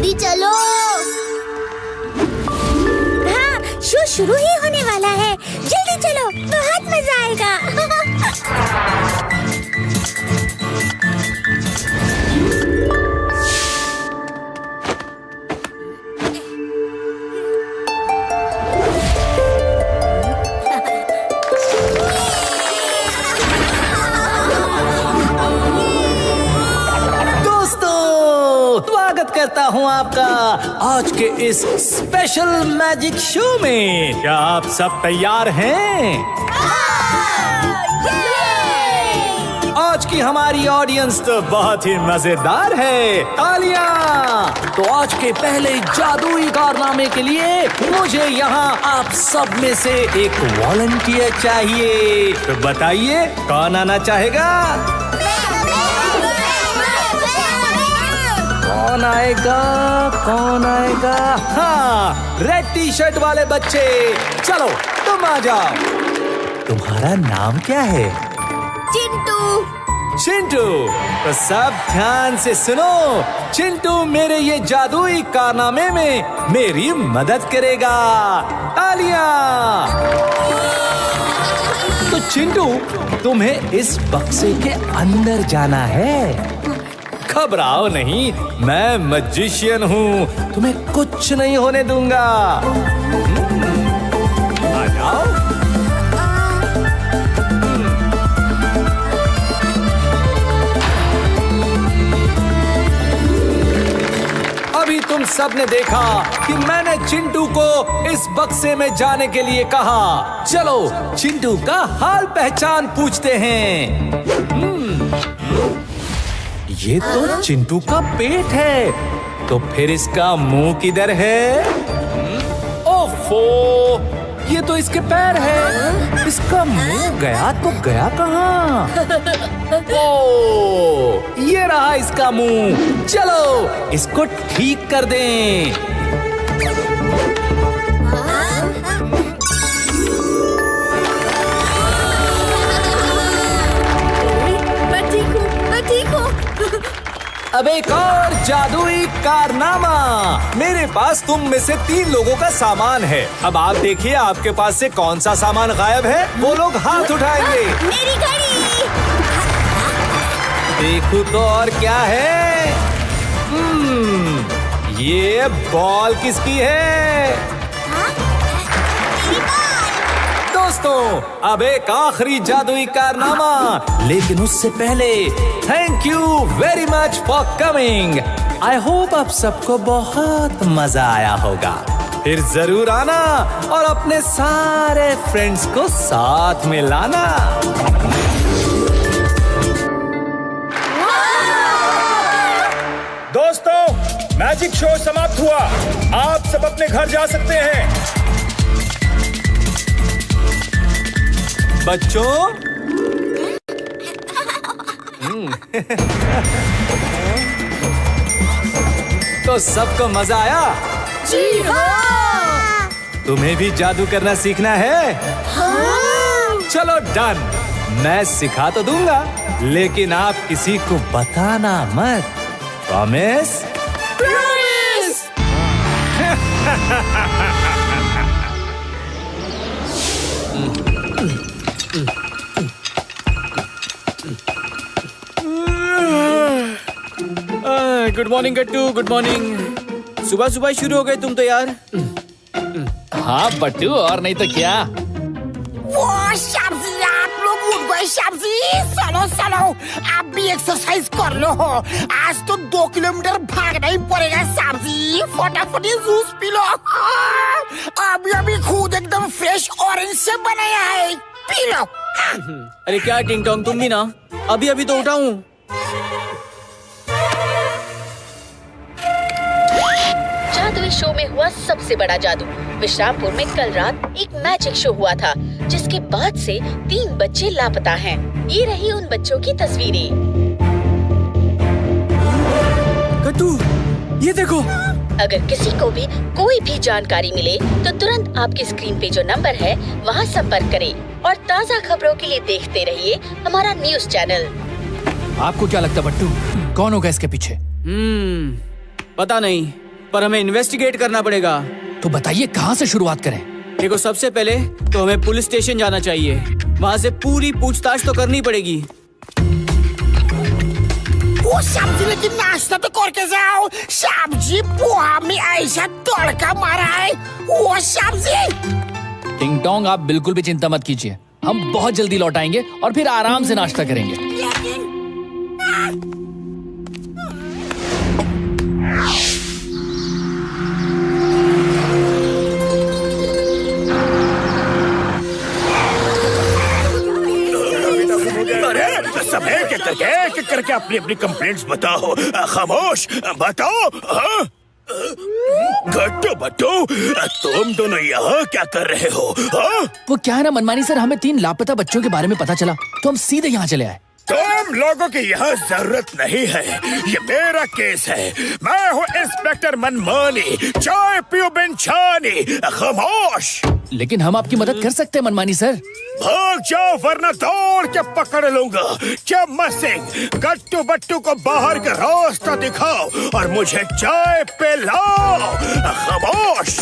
जल्दी चलो। हाँ, शो शुरू ही होने वाला है। जल्दी चलो, बहुत मजा आएगा। करता हूँ आपका आज के इस स्पेशल मैजिक शो में। क्या आप सब तैयार हैं? आज की हमारी ऑडियंस तो बहुत ही मजेदार है। तालियां! तो आज के पहले जादुई कारनामे के लिए मुझे यहाँ आप सब में से एक वॉलंटियर चाहिए। तो बताइए कौन आना चाहेगा? कौन आएगा? कौन आएगा? हाँ, रेड टी शर्ट वाले बच्चे, चलो तुम आ जाओ। तुम्हारा नाम क्या है? चिंटू। चिंटू, तो सब ध्यान से सुनो। चिंटू मेरे ये जादुई कारनामे में मेरी मदद करेगा। तालियां! तो चिंटू, तुम्हें इस बक्से के अंदर जाना है। घबराओ नहीं, मैं मैजिशियन हूँ, तुम्हें कुछ नहीं होने दूंगा। आ जाओ। अभी तुम सब ने देखा कि मैंने चिंटू को इस बक्से में जाने के लिए कहा। चलो चिंटू का हाल पहचान पूछते हैं। ये तो चिंटू का पेट है, तो फिर इसका मुंह किधर है? ओफो, ये तो इसके पैर है। इसका मुंह गया तो गया कहाँ? ओ, ये रहा इसका मुंह। चलो इसको ठीक कर दें। अब एक और जादुई कारनामा। मेरे पास तुम में से 3 लोगों का सामान है। अब आप देखिए आपके पास से कौन सा सामान गायब है। वो लोग हाथ उठाएंगे। मेरी घड़ी। देखो तो और क्या है? ये बॉल किसकी है? दोस्तों, अब एक आखिरी जादुई कारनामा, लेकिन उससे पहले thank you very much for coming. I hope आप सबको बहुत मजा आया होगा। फिर जरूर आना और अपने सारे फ्रेंड्स को साथ में लाना। दोस्तों, मैजिक शो समाप्त हुआ। आप सब अपने घर जा सकते हैं। बच्चों, तो सबको मजा आया? जी हाँ। तुम्हें भी जादू करना सीखना है? हाँ। चलो डन। मैं सिखा तो दूंगा, लेकिन आप किसी को बताना मत। प्रॉमिस? प्रॉमिस। गुड मॉर्निंग गट्टू, गुड मॉर्निंग। सुबह सुबह शुरू हो गए तुम तो यार। हाँ बट्टू, और नहीं तो क्या। वो शाबजी, आप लोग उठ गए। शाबजी, चलो चलो, आप भी एक्सरसाइज कर लो। आज तो 2 किलोमीटर भागना ही पड़ेगा। शाबजी, फटाफट जूस पी लो। अभी अभी खुद एकदम फ्रेश ऑरेंज से बनाया है, पी लो। अरे क्या टिंग टोंग, तुम भी ना। अभी अभी तो उठा हूँ। जादुई शो में हुआ सबसे बड़ा जादू। विश्रामपुर में कल रात एक मैजिक शो हुआ था, जिसके बाद से 3 बच्चे लापता हैं। ये रही उन बच्चों की तस्वीरें। गट्टू, ये देखो। अगर किसी को भी कोई भी जानकारी मिले तो तुरंत आपकी स्क्रीन पे जो नंबर है वहाँ संपर्क करें और ताज़ा खबरों के लिए देखते रहिए हमारा न्यूज़ चैनल। आपको क्या लगता बट्टू, कौन होगा इसके पीछे? पता नहीं, पर हमें इन्वेस्टिगेट करना पड़ेगा। तो बताइए कहाँ से शुरुआत करें? देखो, सबसे पहले तो हमें पुलिस स्टेशन जाना चाहिए। वहाँ से पूरी पूछताछ तो करनी पड़ेगी। वो सब्जी लेकिन नाश्ता तो करके जाओ। सब्जी पोहा में ऐसा तड़का मारा है। वो सब्जी। टिंग टोंग, आप बिल्कुल भी चिंता मत कीजिए, हम बहुत जल्दी लौट आएंगे और फिर आराम से नाश्ता करेंगे। सब एक करके अपनी अपनी कंप्लेंट्स बताओ। खामोश, बताओ। गट्टू बट्टू, तुम दोनों यहाँ क्या कर रहे हो? वो क्या है ना मनमानी सर, हमें 3 लापता बच्चों के बारे में पता चला तो हम सीधे यहाँ चले आए। तुम लोगों की यहाँ जरूरत नहीं है, ये मेरा केस है। मैं हूँ इंस्पेक्टर मनमानी, चाय पियो बेंचानी। खामोश। लेकिन हम आपकी मदद कर सकते हैं मनमानी सर। भाग जाओ वरना दौड़ के पकड़ लूंगा। चम्मच सिंह, गट्टू बट्टू को बाहर का रास्ता दिखाओ और मुझे चाय पिलाओ। खामोश।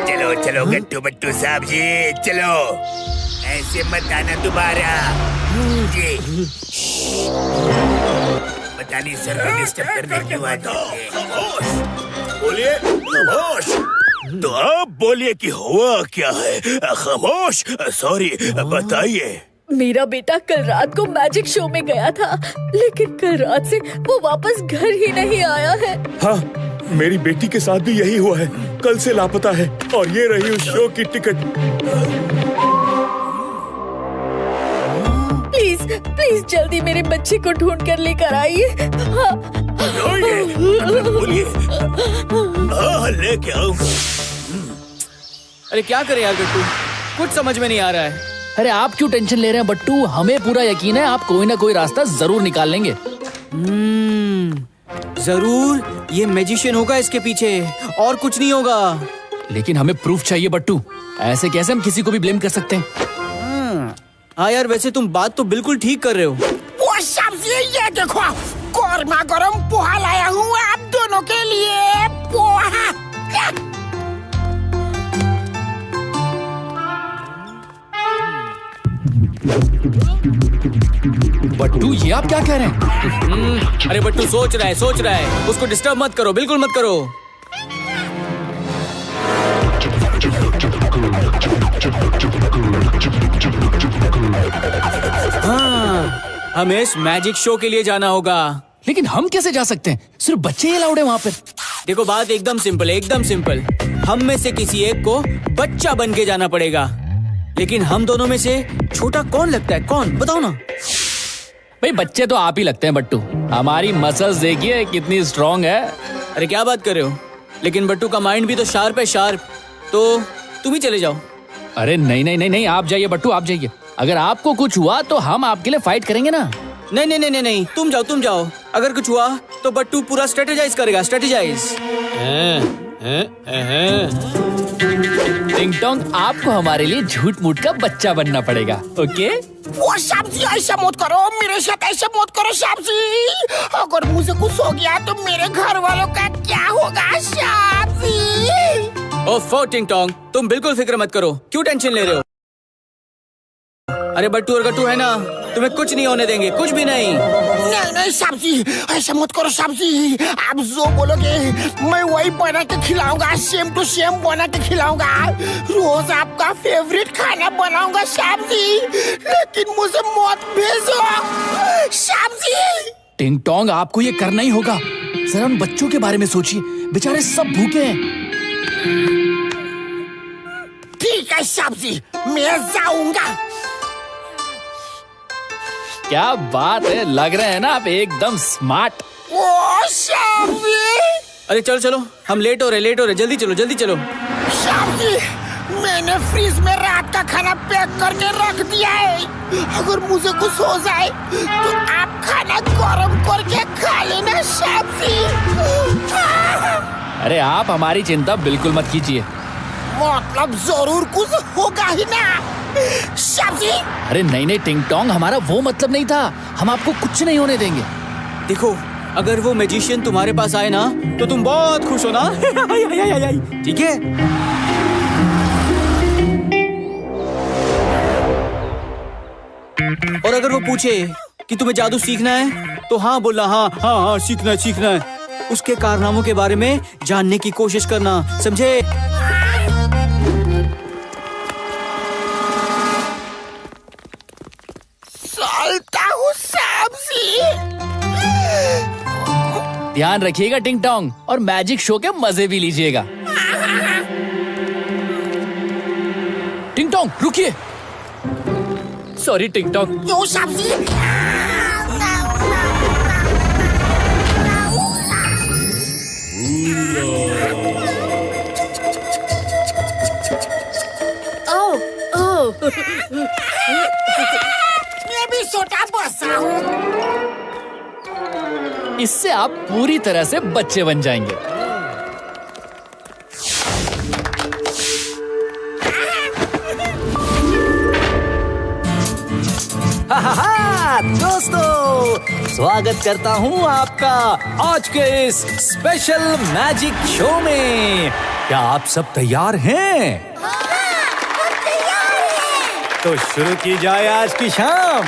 चलो चलो गट्टू बट्टू साहब जी, चलो। ऐसे मत आना दोबारा। जी पता नहीं सर को डिस्टर्ब करने क्यों आ जाते हैं। खामोश। बोलिए। खामोश। तो आप बोलिए कि हुआ क्या है? खामोश। सॉरी, बताइए। मेरा बेटा कल रात को मैजिक शो में गया था, लेकिन कल रात से वो वापस घर ही नहीं आया है। हाँ, मेरी बेटी के साथ भी यही हुआ है। कल से लापता है और ये रही उस शो की टिकट। प्लीज प्लीज जल्दी मेरे बच्चे को ढूंढ कर लेकर आइए। बोलिए। लेके आऊंगा। अरे क्या करें यार गट्टू, कुछ समझ में नहीं आ रहा है। अरे आप क्यों टेंशन ले रहे हैं बट्टू, हमें पूरा यकीन है आप कोई ना कोई रास्ता जरूर निकाल लेंगे। जरूर ये मैजिशियन होगा इसके पीछे, और कुछ नहीं होगा। लेकिन हमें प्रूफ चाहिए बट्टू, ऐसे कैसे हम किसी को भी ब्लेम कर सकते हैं? हाँ यार, वैसे तुम बात तो बिल्कुल ठीक कर रहे हो। वो सब्जी ये देखो, गर्मा गर्म पोहा लाया हूँ आप दोनों के लिए। पोहा। बट्टू ये आप क्या कह रहे हैं? अरे बट्टू सोच रहा है, उसको डिस्टर्ब मत करो, बिल्कुल मत करो। हाँ, हमें इस मैजिक शो के लिए जाना होगा। लेकिन हम कैसे जा सकते हैं? सिर्फ बच्चे ही अलाउड है वहाँ पर। देखो, बात एकदम सिंपल है, एकदम सिंपल। हम में से किसी एक को बच्चा बन के जाना पड़ेगा। लेकिन हम दोनों में से छोटा कौन लगता है? कौन, बताओ ना। भाई बच्चे तो आप ही लगते हैं बट्टू, हमारी मसल्स देखिए कितनी स्ट्रॉन्ग है। अरे क्या बात कर रहे हो? लेकिन बट्टू का माइंड भी तो शार्प है, शार्प। तो तुम ही चले जाओ। अरे नहीं नहीं नहीं नहीं, आप जाइए बट्टू, आप जाइए। अगर आपको कुछ हुआ तो हम आपके लिए फाइट करेंगे ना। नहीं नहीं नहीं नहीं, तुम जाओ। अगर कुछ हुआ तो बट्टू पूरा स्ट्रेटेजाइज करेगा, स्ट्रेटेजाइज। टिंग टोंग, आपको हमारे लिए झूठ मूठ का बच्चा बनना पड़ेगा, ओके? वो सब्जी ऐसा मत करो, मेरे साथ ऐसा मत करो सब्जी। अगर मुझे कुछ हो गया तो मेरे घर वालों का क्या होगा सब्जी? ओफो टिंग टोंग, तुम बिल्कुल फिक्र मत करो, क्यों टेंशन ले रहे हो? अरे बट्टू और गट्टू है ना, तुम्हें कुछ नहीं होने देंगे, कुछ भी नहीं। नहीं सब्जी, ऐसा मत करो सब्जी। आप जो बोलोगे मैं वही बना के खिलाऊंगा, सेम टू सेम बना के खिलाऊंगा। रोज आपका फेवरेट खाना बनाऊंगा सब्जी, लेकिन मुझे मत भेजो सब्जी। टिंग टोंग, आपको ये करना ही होगा। जरा उन बच्चों के बारे में सोचिए, बेचारे सब भूखे हैं। ठीक है सब्जी, मैं जाऊंगा। क्या बात है, लग रहे हैं ना आप एकदम स्मार्ट। ओ सब्जी। अरे चलो, हम लेट हो रहे, जल्दी चलो। सब्जी, मैंने फ्रिज में रात का खाना पैक करके रख दिया है। अगर मुझे कुछ हो जाए तो आप खाना गरम करके खा लेना सब्जी। अरे आप हमारी चिंता बिल्कुल मत कीजिए। मतलब जरूर कुछ होगा ही ना सब्जी। अरे नहीं टिंग टोंग, हमारा वो मतलब नहीं था, हम आपको कुछ नहीं होने देंगे। देखो, अगर वो मैजिशियन तुम्हारे पास आए ना तो तुम बहुत खुश हो ना। ठीक है? और अगर वो पूछे कि तुम्हें जादू सीखना है तो हाँ बोलना, हाँ हाँ हाँ सीखना है। उसके कारनामों के बारे में जानने की कोशिश करना, समझे? चलता हूँ सब्जी। ध्यान रखिएगा टिंग टोंग, और मैजिक शो के मजे भी लीजिएगा। टिंग टोंग रुकिए। सॉरी टिंग टोंग। क्यों सब्जी? मैं भी छोटा बसा हूँ। इससे आप पूरी तरह से बच्चे बन जाएंगे। दोस्तों, स्वागत करता हूँ आपका आज के इस स्पेशल मैजिक शो में। क्या आप सब तैयार हैं? तो शुरू की जाए आज की शाम।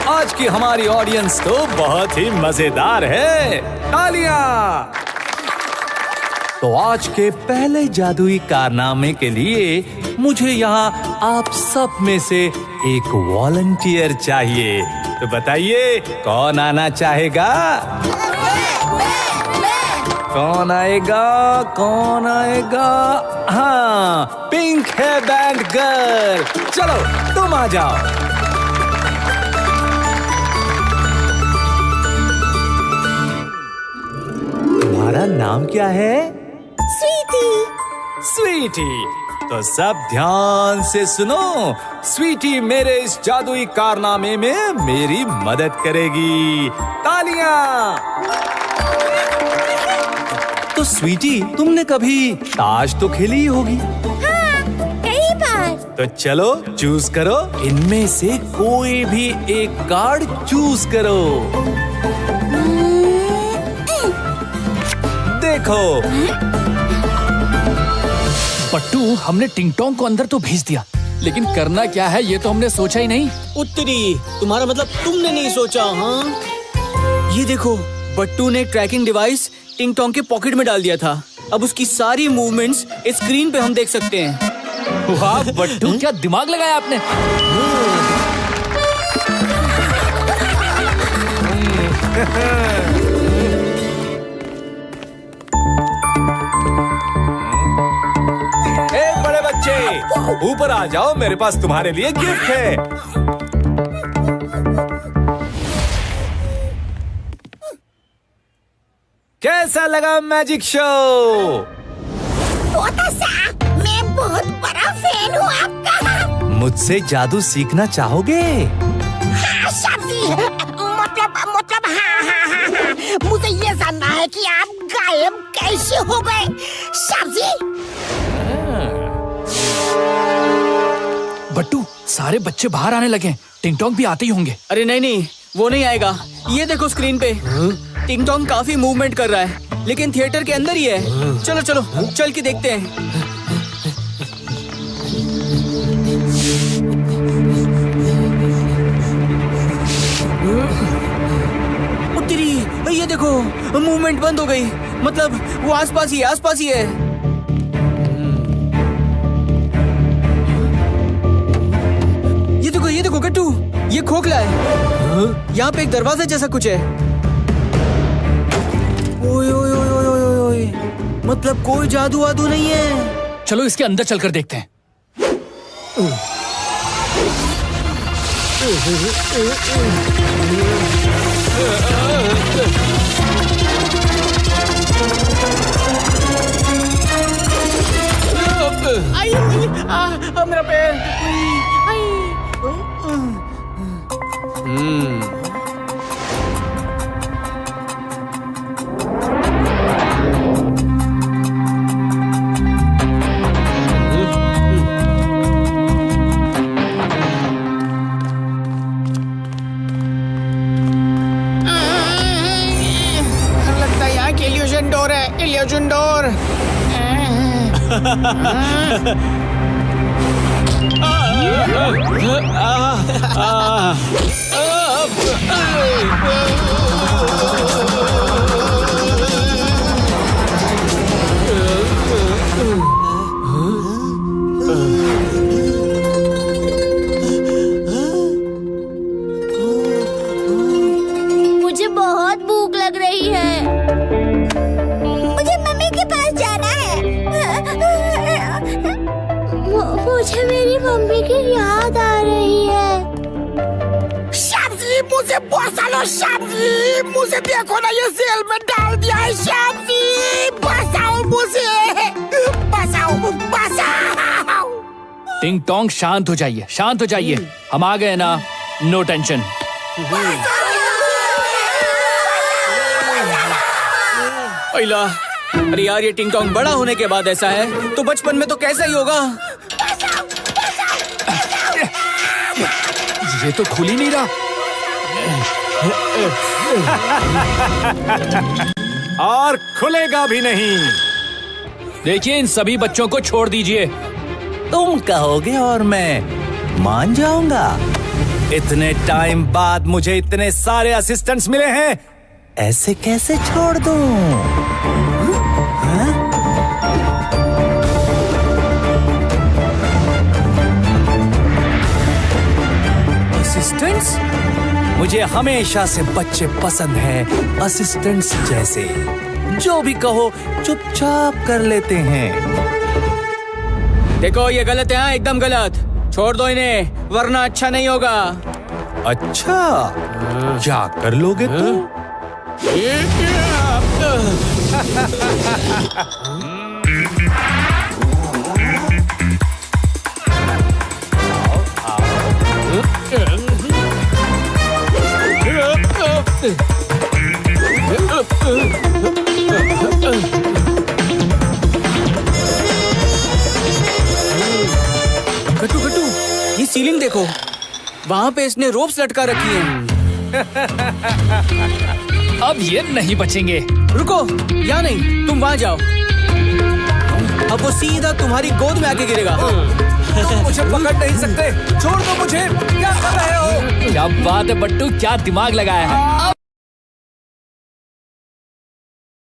आज की हमारी ऑडियंस तो बहुत ही मजेदार है। तालियां! तो आज के पहले जादुई कारनामे के लिए मुझे यहाँ आप सब में से एक वॉलंटियर चाहिए। तो बताइए कौन आना चाहेगा? कौन आएगा? हाँ, पिंक है बैंड गर्ल। चलो तुम आ जाओ। तुम्हारा नाम क्या है? स्वीटी। तो सब ध्यान से सुनो। स्वीटी मेरे इस जादुई कारनामे में मेरी मदद करेगी। तालियां! तो स्वीटी, तुमने कभी ताश तो खेली ही होगी। हाँ, कई बार। तो चलो चूज करो, इनमें से कोई भी एक कार्ड चूज करो। देखो। पट्टू, हमने टिंग टोंग को अंदर तो भेज दिया, लेकिन करना क्या है ये तो हमने सोचा ही नहीं। उत्तरी, तुम्हारा मतलब तुमने नहीं सोचा? हाँ, ये देखो, बट्टू ने ट्रैकिंग डिवाइस टिंग टोंग के पॉकेट में डाल दिया था। अब उसकी सारी मूवमेंट्स इस स्क्रीन पे हम देख सकते हैं। वाह बट्टू, क्या दिमाग लगाया आपने। ए बड़े बच्चे, ऊपर आ जाओ, मेरे पास तुम्हारे लिए गिफ्ट है। कैसा लगा मैजिक शो? बहुत अच्छा, मैं बहुत बड़ा फैन हूँ आपका। मुझसे जादू सीखना चाहोगे? हाँ सब्जी, मतलब हाँ। मुझे ये जानना है कि आप गायब कैसे हो गए सब्जी। बट्टू, सारे बच्चे बाहर आने लगे। टिंग टोंग भी आते ही होंगे। अरे नहीं, वो नहीं आएगा। ये देखो स्क्रीन पे टिंग टोंग काफी मूवमेंट कर रहा है, लेकिन थिएटर के अंदर ही है। चलो चल के देखते हैं। उत्तरी, ये देखो मूवमेंट बंद हो गई। मतलब वो आसपास ही है। ये देखो कट्टू, ये खोखला है। यहाँ पे एक दरवाजा जैसा कुछ है। ओए, मतलब कोई जादू वादू नहीं है। चलो इसके अंदर चलकर देखते हैं। मेरा पैर। इल्यूजन डोर है, इल्यूजन डोर। मुझे बहुत भूख लग रही है। मुझे मम्मी के पास जाना है। मुझे मेरी मम्मी की याद आ रही है। श्याम जी मुझे बचा लो, श्याम जी मुझे देखो ना, ये जेल में डाल दिया है। श्याम जी बचाओ मुझे, बचाओ बचाओ। टिंग टोंग शांत हो जाइए, शांत हो जाइए। हम आ गए ना, नो टेंशन। अइला, अरे यार ये टिंग टोंग बड़ा होने के बाद ऐसा है तो बचपन में तो कैसा ही होगा। ये तो खुल ही नहीं रहा। और खुलेगा भी नहीं। देखिए इन सभी बच्चों को छोड़ दीजिए। तुम कहोगे और मैं मान जाऊंगा। इतने टाइम बाद मुझे इतने सारे असिस्टेंट्स मिले हैं, ऐसे कैसे छोड़ दूं? हाँ? असिस्टेंट्स? मुझे हमेशा से बच्चे पसंद हैं, असिस्टेंट्स जैसे। जो भी कहो चुपचाप कर लेते हैं। देखो ये गलत है, हाँ एकदम गलत। छोड़ दो इन्हें वरना अच्छा नहीं होगा। अच्छा, क्या कर लोगे तुम? गट्टू गट्टू, ये सीलिंग देखो, वहाँ पे इसने रोप्स लटका रखी हैं। अब ये नहीं बचेंगे। रुको, यहाँ नहीं, तुम वहाँ जाओ। अब वो सीधा तुम्हारी गोद में आके गिरेगा। तुम मुझे पकड़ नहीं सकते, छोड़ दो मुझे। क्या कर रहे हो? क्या बात है बट्टू, क्या दिमाग लगाया है।